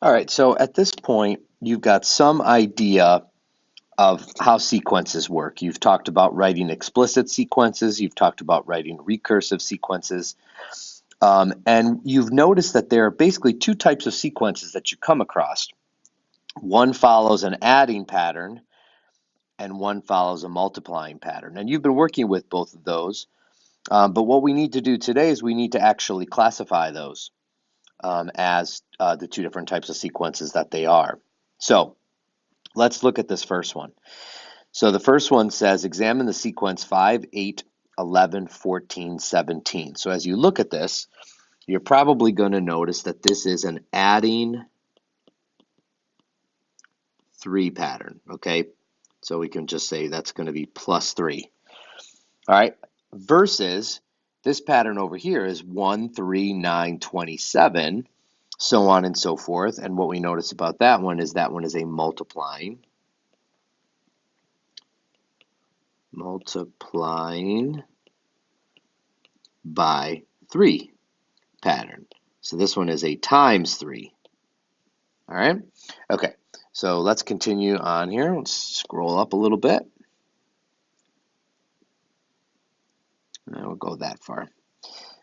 All right, so at this point, you've got some idea of how sequences work. You've talked about writing explicit sequences, you've talked about writing recursive sequences, and you've noticed that there are basically two types of sequences that you come across. One follows an adding pattern, and one follows a multiplying pattern. And you've been working with both of those, but what we need to do today is we need to actually classify those as the two different types of sequences that they are. So let's look at this first one. So the first one says examine the sequence 5, 8, 11, 14, 17. So as you look at this, you're probably going to notice that this is an adding 3 pattern, okay? So we can just say that's going to be plus 3. All right, versus this pattern over here is 1, 3, 9, 27, so on and so forth. And what we notice about that one is a multiplying by 3 pattern. So this one is a times 3. All right, okay, so let's continue on here. Let's scroll up a little bit. I won't go that far.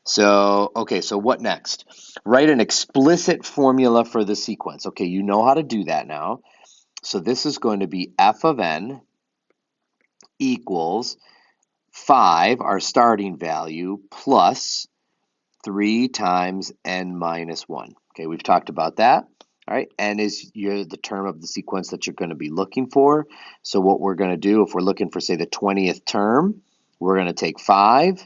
So, okay, so what next? Write an explicit formula for the sequence. Okay, you know how to do that now. So this is going to be f of n equals 5, our starting value, plus 3 times n minus 1. Okay, we've talked about that. All right, n is the term of the sequence that you're going to be looking for. So what we're going to do, if we're looking for, say, the 20th term, we're going to take 5,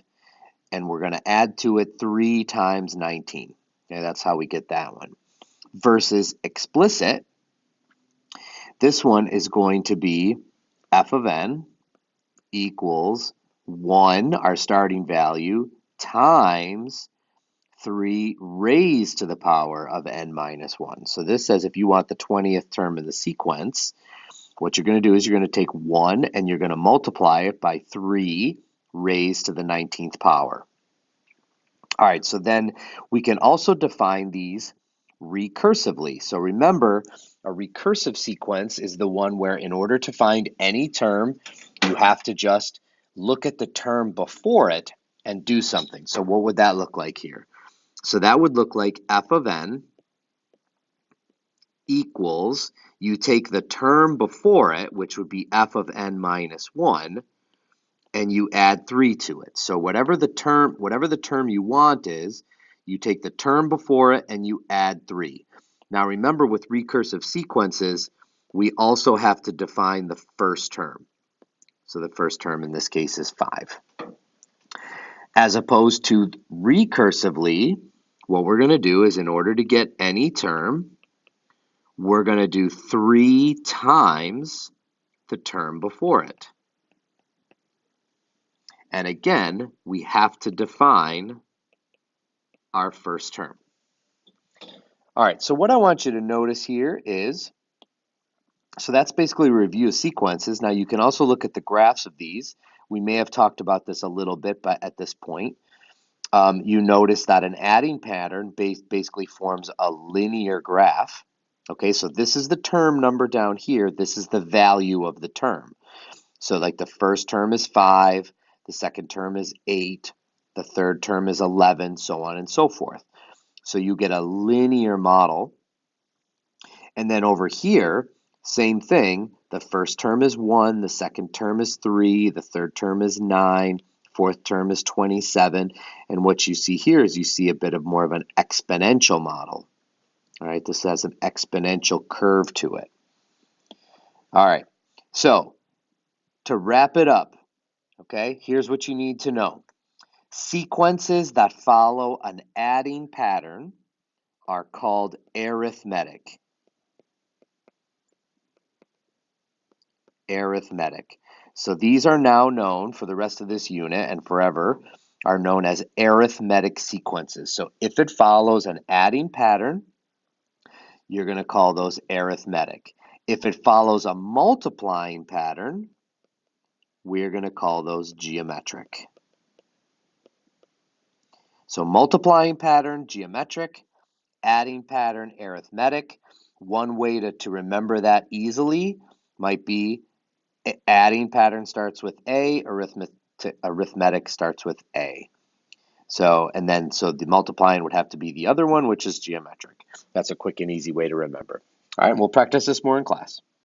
and we're going to add to it 3 times 19. Okay, that's how we get that one. Versus explicit, this one is going to be f of n equals 1, our starting value, times 3 raised to the power of n minus 1. So this says if you want the 20th term in the sequence, what you're going to do is you're going to take 1 and you're going to multiply it by 3 raised to the 19th power. All right, so then we can also define these recursively. So remember, a recursive sequence is the one where in order to find any term, you have to just look at the term before it and do something. So what would that look like here? So that would look like f of n equals, you take the term before it, which would be f of n minus 1, and you add 3 to it. So whatever the term you want is, you take the term before it and you add 3. Now remember, with recursive sequences, we also have to define the first term. So the first term in this case is 5. As opposed to recursively, what we're going to do is, in order to get any term, we're going to do 3 times the term before it. And again, we have to define our first term. All right, so what I want you to notice here is, so that's basically a review of sequences. Now you can also look at the graphs of these. We may have talked about this a little bit, but at this point, you notice that an adding pattern basically forms a linear graph. Okay, so this is the term number down here. This is the value of the term. So like the first term is 5, the second term is 8, the third term is 11, so on and so forth. So you get a linear model. And then over here, same thing. The first term is 1, the second term is 3, the third term is 9, fourth term is 27. And what you see here is you see a bit of more of an exponential model. All right, this has an exponential curve to it. All right, so to wrap it up, okay, here's what you need to know. Sequences that follow an adding pattern are called arithmetic. Arithmetic. So these are now known for the rest of this unit and forever are known as arithmetic sequences. So if it follows an adding pattern, you're going to call those arithmetic. If it follows a multiplying pattern, we're going to call those geometric. So multiplying pattern, geometric. adding pattern, arithmetic. One way to remember that easily might be adding pattern starts with A, arithmetic starts with A. So the multiplying would have to be the other one, which is geometric. That's a quick and easy way to remember. All right, we'll practice this more in class.